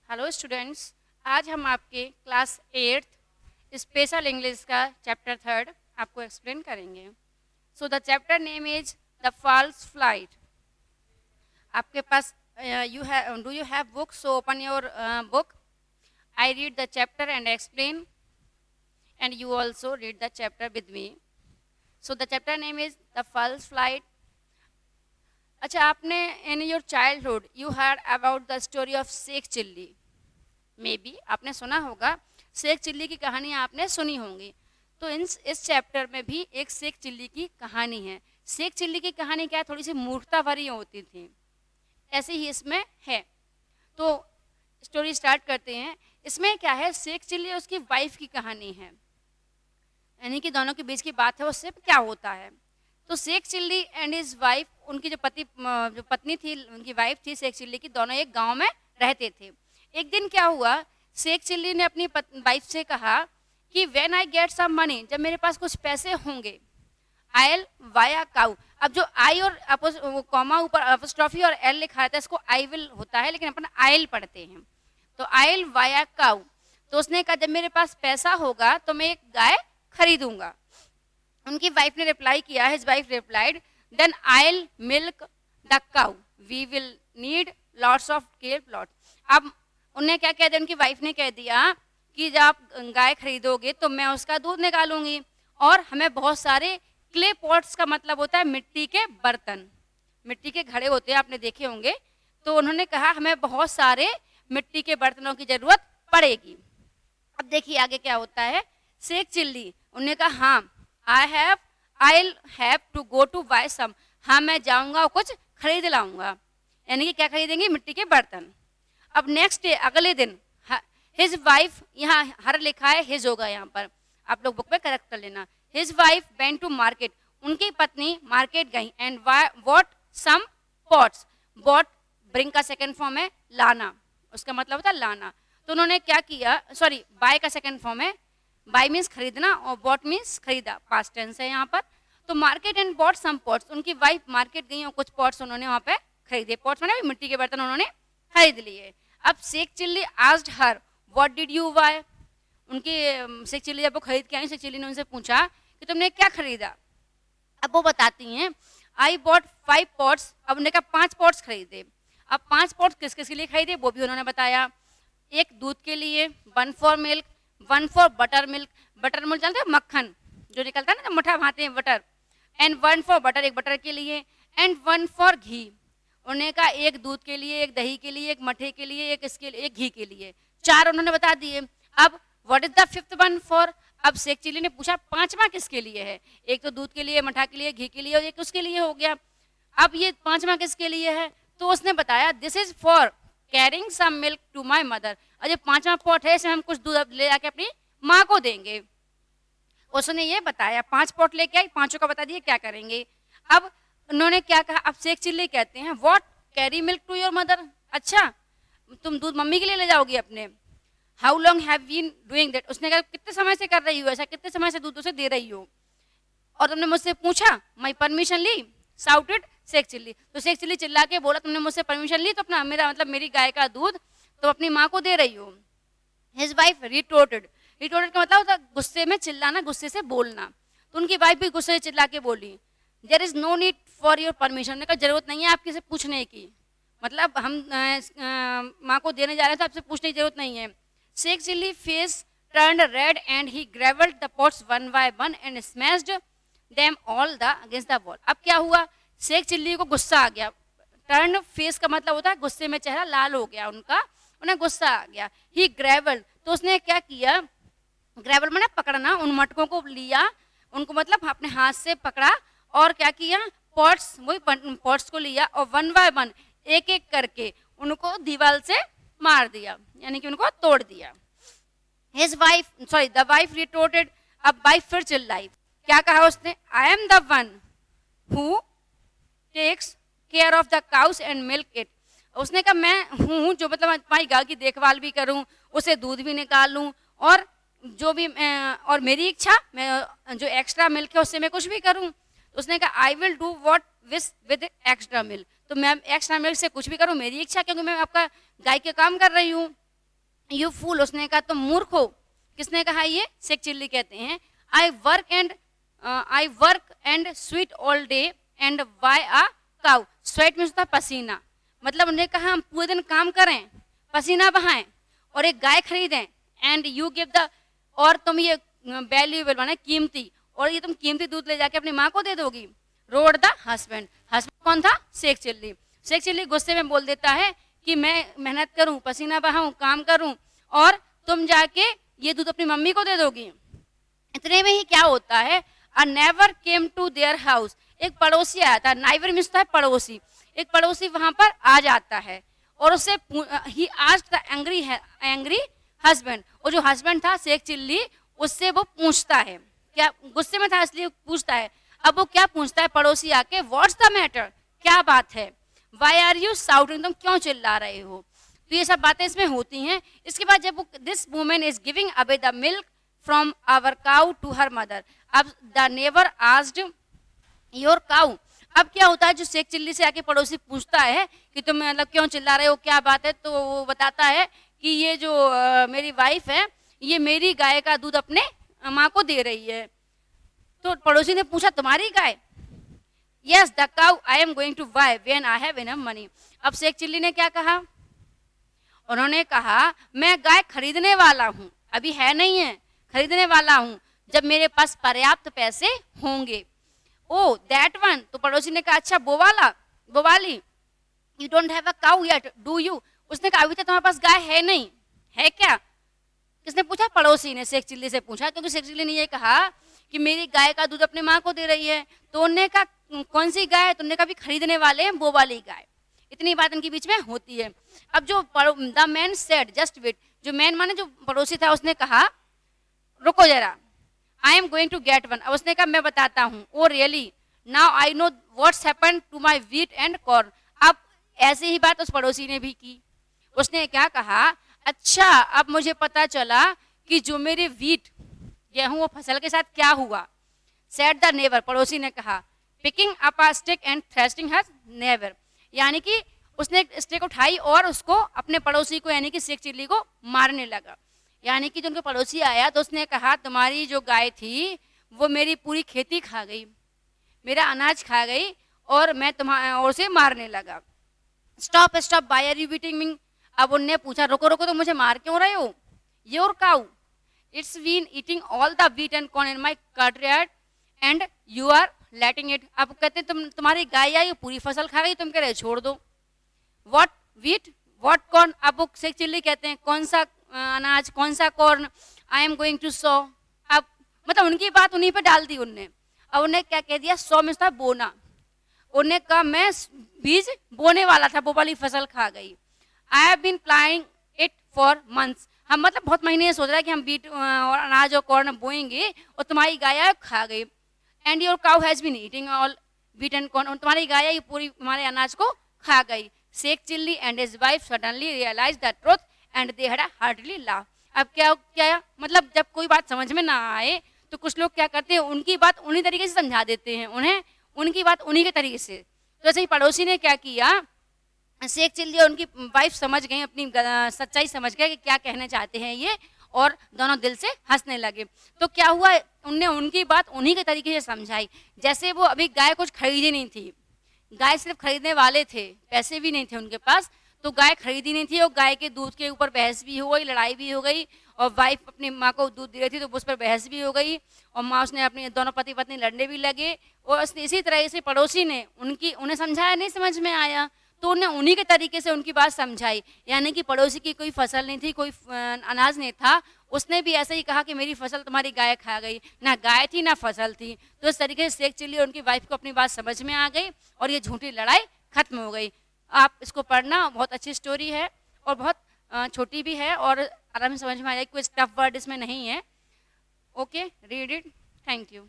Hello students, आज हम आपके क्लास 8th स्पेशल इंग्लिश का चैप्टर 3 आपको एक्सप्लेन करेंगे। So the chapter name is the false flight. आपके पास do you have book? So open your book. I read the chapter and explain and you also read the chapter with me. So the chapter name is the false flight. अच्छा, आपने in your childhood you heard about the story of Sheikh Chilli. Maybe आपने सुना होगा, Sheikh chilli की कहानी आपने सुनी होंगी। तो इस चैप्टर में भी एक शेख चिल्ली की कहानी है। शेख चिल्ली की कहानी क्या है, थोड़ी सी मूर्खता भरी होती थी, ऐसे ही इसमें है। तो स्टोरी स्टार्ट करते हैं। इसमें क्या है, शेख चिल्ली और उसकी वाइफ की कहानी है, यानी कि दोनों के बीच की बात है, उससे क्या होता है। तो Sheikh Chilli and his wife, उनकी जो पत्नी थी, उनकी वाइफ थी शेख चिल्ली की, दोनों एक गांव में रहते थे। एक दिन क्या हुआ, शेख चिल्ली ने अपनी वाइफ से कहा कि when I get some money, जब मेरे पास कुछ पैसे होंगे, आयल वाया काउ। अब जो आई और कॉमा ऊपर अपोस्ट्रोफी और एल लिखा रहता है, इसको आई विल होता है, लेकिन अपन आयल पढ़ते हैं। तो आयल वाया काउ। तो उसने कहा जब मेरे पास पैसा होगा तो मैं एक गाय खरीदूंगा। उनकी वाइफ ने रिप्लाई किया, his wife replied, then I'll milk the cow, we will need lots of care plot. अब उन्हें क्या कह दिया, उनकी वाइफ ने कह दिया कि जब आप गाय खरीदोगे तो मैं उसका दूध निकालूंगी, और हमें बहुत सारे क्ले पॉट्स का मतलब होता है मिट्टी के बर्तन, मिट्टी के घड़े होते हैं, आपने देखे होंगे। तो उन्होंने कहा हमें बहुत सारे मिट्टी के बर्तनों की जरूरत पड़ेगी। अब देखिए आगे क्या होता है। शेख चिल्ली उन्होंने कहा हाँ, I have to go to buy some, हाँ मैं जाऊंगा और कुछ खरीद लाऊंगा, यानी कि क्या खरीदेंगे, मिट्टी के बर्तन। अब नेक्स्ट डे, अगले दिन, हिज वाइफ, यहाँ हर लिखा है, हिज होगा यहाँ पर, आप लोग बुक में करेक्ट कर लेना। His wife went to market, उनकी पत्नी मार्केट गई, and bought some pots. Bought bring का सेकंड फॉर्म है लाना, उसका मतलब होता है लाना। तो उन्होंने क्या किया, सॉरी बाय का सेकंड फॉर्म है, बाय मीन्स खरीदना और बॉट मीन्स खरीदा, पास्ट टेंस है यहाँ पर। तो market and bought some pots, उनकी वाइफ मार्केट गई और कुछ पॉट्स उन्होंने वहाँ पे खरीदे। पॉट्स माने मिट्टी के बर्तन उन्होंने खरीद लिए। अब Sheikh Chilli asked her what did you buy. उनकी शेख चिल्ली जब वो खरीद के आई, शेख चिल्ली ने उनसे पूछा कि तुमने क्या खरीदा। अब वो बताती हैं आई बॉट 5 पॉट्स। अब उन्होंने कहा 5 पॉट्स खरीदे। अब 5 पॉट्स किस किस के लिए खरीदे वो भी उन्होंने बताया। एक दूध के लिए, 1 for milk, 1 for butter milk, butter milk जानते हो, मक्खन जो निकलता है ना, मुठा भाते हैं बटर, एंड 1 फॉर बटर, एक बटर के लिए, एंड 1 फॉर घी। उन्होंने कहा एक दूध के लिए, एक दही के लिए, एक मठे के लिए, एक इसके लिए, एक घी के लिए, 4 उन्होंने बता दिए। अब what is the 5th one for. अब शेख चिल्ली ने पूछा 5वां किसके लिए है, एक तो दूध के लिए, मठा के लिए, घी के लिए, और एक उसके लिए हो गया। अब ये 5वां किसके लिए है, तो उसने बताया this is for carrying some milk to my mother. और ये 5वां पॉट है, इसमें हम कुछ दूध ले जाके अपनी माँ को देंगे। उसने ये बताया, 5 पॉट लेके आई, 5 का बता दिए क्या करेंगे। अब उन्होंने क्या कहा, अब शेख चिल्ली कहते हैं what carry milk to your mother, अच्छा तुम दूध मम्मी के लिए ले जाओगी अपने। How long have been doing that, उसने कहा कितने समय से कर रही हो ऐसा, कितने समय से दूध उसे दे रही हो, और तुमने मुझसे पूछा माई परमिशन ली, साउटेड शेख चिल्ली। तो शेख चिल्ली चिल्ला के बोला तुमने मुझसे परमिशन ली तो अपना मेरा मतलब मेरी गाय का दूध तो अपनी माँ को दे रही हो। हिज वाइफ रिटोर्टेड, रिटोर्टेड का मतलब होता है गुस्से में चिल्लाना, गुस्से से बोलना। तो उनकी वाइफ भी गुस्से से चिल्ला के बोली there is no need for your permission, का जरूरत नहीं है आपकी से पूछने की, मतलब हम माँ को देने जा रहे हैं तो आपसे पूछने की जरूरत नहीं है। Sheikh Chilli face turned red and he gravelled the pots one by one and smashed them all the against the wall। अब क्या हुआ, शेख चिल्ली को गुस्सा आ गया। टर्न फेस का मतलब होता है गुस्से में चेहरा लाल हो गया उनका, उन्हें गुस्सा आ गया। ही ग्रेवल, तो उसने क्या किया, ग्रेवल मैंने पकड़ना, उन मटकों को लिया, उनको मतलब अपने हाथ से पकड़ा और क्या किया, पॉट्स, वही पॉट्स को लिया और 1 by 1 एक एक करके उनको दीवार से मार दिया, यानी कि उनको तोड़ दिया। His wife, sorry, the wife retorted, अब वाइफ फिर चिल्लाई, क्या कहा उसने, I am the one who takes care of the cows and milk it. उसने कहा मैं हूँ जो मतलब तुम्हारी गाय की देखभाल भी करूँ, उसे दूध भी निकाल लूँ, और जो भी और मेरी इच्छा, मैं जो एक्स्ट्रा मिल्क है उससे मैं कुछ भी करूँ। उसने कहा I will do what with extra milk, तो मैं एक्स्ट्रा मिल्क से कुछ भी करूँ, मेरी इच्छा, क्योंकि मैं आपका गाय के काम कर रही हूँ। यू फूल, उसने कहा तुम मूर्ख हो। किसने कहा ये? शेख चिल्ली कहते हैं। I work and sweet all day and buy a cow. Sweat में होता है पसीना, मतलब उन्होंने कहा हम पूरे दिन काम करें, पसीना बहाएं और एक गाय खरीदें, एंड यू गिव द, और तुम ये वैल्यूएबल माने कीमती, और ये तुम कीमती दूध ले जाके अपनी माँ को दे दोगी। रोड द हस्बैंड, हस्बैंड कौन था? शेख चिल्ली। शेख चिल्ली गुस्से में बोल देता है कि मैं मेहनत करूं, पसीना बहाऊं, काम करूं, और तुम जाके ये दूध अपनी मम्मी को दे दोगी। इतने में ही क्या होता है, a neighbour came to their house, एक पड़ोसी आया था। नाइबर मीन्स है पड़ोसी। एक पड़ोसी वहां पर आ जाता है और उससे he asked the angry husband, और जो हस्बैंड था शेख चिल्ली, उससे वो पूछता है, क्या गुस्से में था इसलिए पूछता है। अब वो क्या पूछता है पड़ोसी आके, व्हाट्स द मैटर, क्या बात है, वाई आर यू साउटिंग, तुम क्यों चिल्ला रहे हो। तो ये सब बातें इसमें होती हैं। इसके बाद जब this woman is giving away the milk from our cow to her mother, अब the neighbour asked your cow. अब क्या होता है, जो शेख चिल्ली से आके पड़ोसी पूछता है कि तुम मतलब क्यों चिल्ला रहे हो, क्या बात है, तो वो बताता है कि ये जो मेरी वाइफ है, ये मेरी गाय का दूध अपने माँ को दे रही है। तो पड़ोसी ने पूछा तुम्हारी गाय? Yes the cow I am going to buy when I have enough money. अब शेख चिल्ली ने क्या कहा? उन्होंने कहा मैं गाय खरीदने वाला हूँ, अभी है नहीं है, खरीदने वाला हूँ जब मेरे पास पर्याप्त पैसे होंगे। ओ दैट वन, तो पड़ोसी ने कहा अच्छा वो वाली, you don't have a cow yet do you. उसने कहा अभी तक तुम्हारे पास गाय है नहीं, है क्या? किसने पूछा? पड़ोसी ने शेख चिल्ली से पूछा, क्योंकि शेख चिल्ली ने ये कहा कि मेरी गाय का दूध अपनी माँ को दे रही है। तो उन्होंने कहा कौन सी गाय? तो उन्होंने कहा भी खरीदने वाले हैं वो वाली गाय। इतनी बात इनके बीच में होती है। अब जो the man said just wait, जो मैन माने जो पड़ोसी था, उसने कहा रुको जरा, I am going to get one. अब उसने कहा मैं बताता हूँ। Oh really, now I know what's happened to my wheat and corn. अब ऐसी ही बात उस पड़ोसी ने भी की। उसने क्या कहा, अच्छा अब मुझे पता चला कि जो मेरे व्हीट गेहूं वो फसल के साथ क्या हुआ। सेड द नेबर, पड़ोसी ने कहा, picking up a stick and thrusting her neighbour, यानी कि उसने एक स्टिक उठाई और उसको अपने पड़ोसी को यानी कि शेख चिल्ली को मारने लगा। यानी कि जो उनके पड़ोसी आया तो उसने कहा तुम्हारी जो गाय थी वो मेरी पूरी खेती खा गई, मेरा अनाज खा गई, और मैं तुम्हारे और से मारने लगा। Stop stop why are you beating me. अब उनने पूछा रुको रुको, तो मुझे मार क्यों रहे हो? Your cow it's been eating all the wheat and corn in my courtyard and you are letting it. अब कहते तुम्हारी गाय आई पूरी फसल खा गई, तुम कह रहे छोड़ दो। व्हाट व्हीट व्हाट कॉर्न, अब वो शेख चिल्ली कहते हैं कौन सा अनाज, कौन सा corn, I am going to sow. अब मतलब उनकी बात उन्हीं पे डाल दी उनने। अब उन्हें क्या कह दिया, सो में था बोना। उन्हें कहा मैं बीज बोने वाला था, वो वाली फसल खा गई। I have been planning it for months, हम मतलब बहुत महीने सोच रहा है कि हम बीट और अनाज और कॉर्न बोएंगे और तुम्हारी गाय खा गई। And your cow has been eating all wheat and corn, तुम्हारी गाय ये पूरी हमारे अनाज को खा गई। Sheikh Chilli and his wife suddenly realize the truth and they had a heartily laugh. अब क्या क्या मतलब जब कोई बात समझ में ना आए तो कुछ लोग क्या करते हैं, उनकी बात उन्हीं तरीके से समझा देते हैं, उन्हें उनकी बात उन्हीं के तरीके से। तो ऐसे ही पड़ोसी ने क्या किया, शेख चिल्ली और उनकी वाइफ समझ गई, अपनी सच्चाई समझ गए कि क्या कहना चाहते हैं ये, और दोनों दिल से हंसने लगे। तो क्या हुआ, उनने उनकी बात उन्हीं के तरीके से समझाई। जैसे वो अभी गाय कुछ खरीदी नहीं थी, गाय सिर्फ खरीदने वाले थे, पैसे भी नहीं थे उनके पास, तो गाय खरीदी नहीं थी और गाय के दूध के ऊपर बहस भी हो गई, लड़ाई भी हो गई, और वाइफ अपनी माँ को दूध दे रही थी तो उस पर बहस भी हो गई, और माँ उसने अपने दोनों पति पत्नी लड़ने भी लगे। और इसी तरह से पड़ोसी ने उन्हें समझाया, नहीं समझ में आया तो उन्हें उन्हीं के तरीके से उनकी बात समझाई। यानी कि पड़ोसी की कोई फसल नहीं थी, कोई अनाज नहीं था, उसने भी ऐसे ही कहा कि मेरी फसल तुम्हारी गाय खा गई, ना गाय थी ना फसल थी। तो इस तरीके से शेख चिल्ली और उनकी वाइफ को अपनी बात समझ में आ गई और ये झूठी लड़ाई खत्म हो गई। आप इसको पढ़ना, बहुत अच्छी स्टोरी है और बहुत छोटी भी है और आराम से समझ में आ जाएगी, कोई टफ वर्ड इसमें नहीं है। Okay, read it. Thank you.